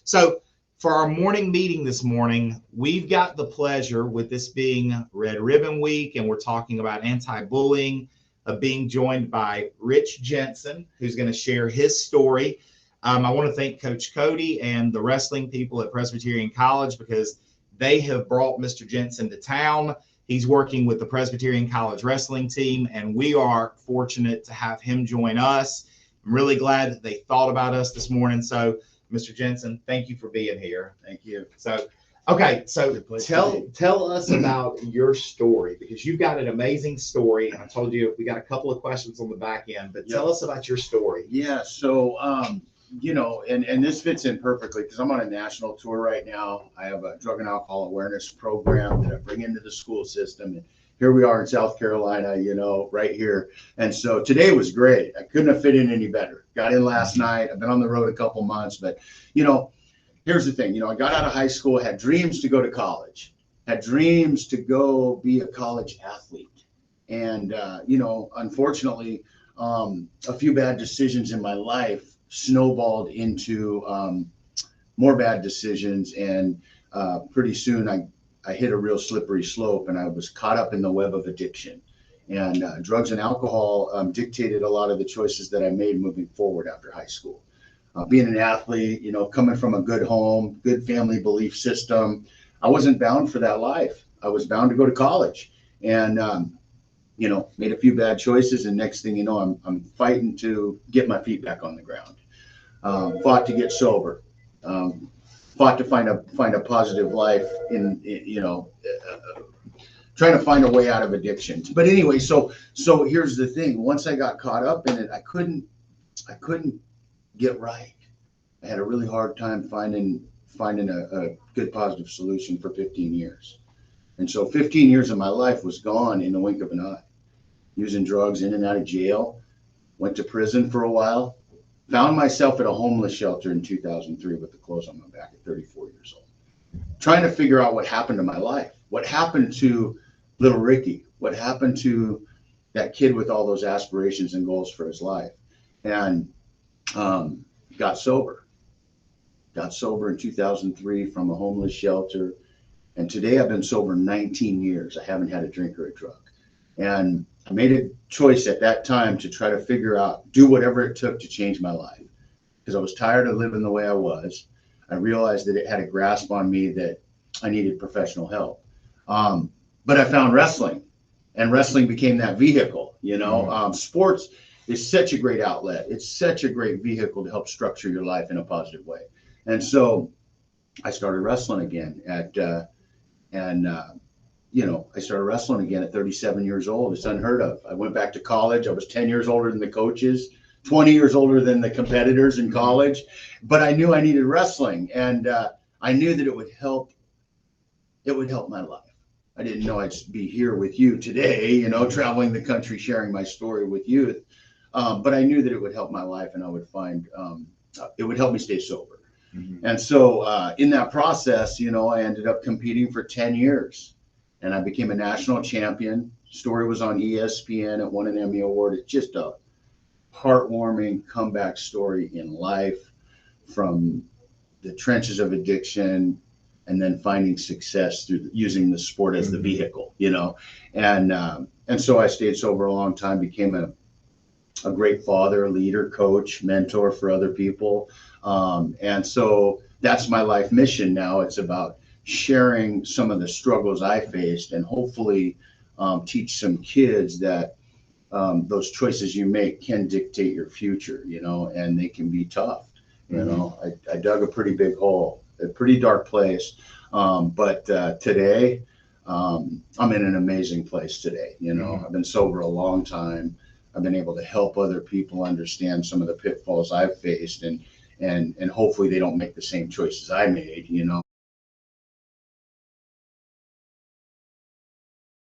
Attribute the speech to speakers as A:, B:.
A: So for our morning meeting this morning, we've got the pleasure, with this being Red Ribbon Week, and we're talking about anti-bullying, of being joined by Rich Jensen, who's going to share his story. I want to thank Coach Cody and the wrestling people at Presbyterian College because they have brought Mr. Jensen to town. He's working with the Presbyterian College wrestling team, and we are fortunate to have him join us. I'm really glad that they thought about us this morning. So, Mr. Jensen, thank you for being here.
B: Thank you.
A: So, okay, so tell us about your story, because you've got an amazing story. And I told you we got a couple of questions on the back end, but tell us about your story.
B: Yeah. So, and this fits in perfectly because I'm on a national tour right now. I have a drug and alcohol awareness program that I bring into the school system. And here we are in South Carolina, right here. And so today was great. I couldn't have fit in any better. Got in last night. I've been on the road a couple months, but, here's the thing. I got out of high school, had dreams to go to college, had dreams to go be a college athlete. And, unfortunately, a few bad decisions in my life snowballed into more bad decisions, and pretty soon I hit a real slippery slope, and I was caught up in the web of addiction. And drugs and alcohol dictated a lot of the choices that I made moving forward after high school. Being an athlete, coming from a good home, good family belief system, I wasn't bound for that life. I was bound to go to college, and made a few bad choices, and next thing you know, I'm fighting to get my feet back on the ground. Fought to get sober, fought to find a positive life in trying to find a way out of addiction. But anyway, so here's the thing. Once I got caught up in it, I couldn't get right. I had a really hard time finding a good positive solution for 15 years. And so 15 years of my life was gone in the wink of an eye. Using drugs, in and out of jail, went to prison for a while, found myself at a homeless shelter in 2003 with the clothes on my back at 34 years old, trying to figure out what happened to my life. What happened to little Ricky? What happened to that kid with all those aspirations and goals for his life? And got sober in 2003 from a homeless shelter. And today I've been sober 19 years. I haven't had a drink or a drug. And I made a choice at that time to try to figure out, do whatever it took to change my life, because I was tired of living the way I was. I realized that it had a grasp on me that I needed professional help. But I found wrestling, and wrestling became that vehicle. Sports is such a great outlet. It's such a great vehicle to help structure your life in a positive way. And so I started wrestling again I started wrestling again at 37 years old. It's unheard of. I went back to college. I was 10 years older than the coaches, 20 years older than the competitors in college, but I knew I needed wrestling, and I knew that it would help my life. I didn't know I'd be here with you today, traveling the country, sharing my story with youth. But I knew that it would help my life, and I would find it would help me stay sober. Mm-hmm. And so in that process, I ended up competing for 10 years. And I became a national champion. Story was on ESPN. It won an Emmy Award. It's just a heartwarming comeback story in life, from the trenches of addiction and then finding success through using the sport as the vehicle, And so I stayed sober a long time, became a great father, leader, coach, mentor for other people. And so that's my life mission now. It's about sharing some of the struggles I faced, and hopefully teach some kids that those choices you make can dictate your future, and they can be tough. I dug a pretty big hole, a pretty dark place. But today I'm in an amazing place today. I've been sober a long time. I've been able to help other people understand some of the pitfalls I've faced, and hopefully they don't make the same choices I made,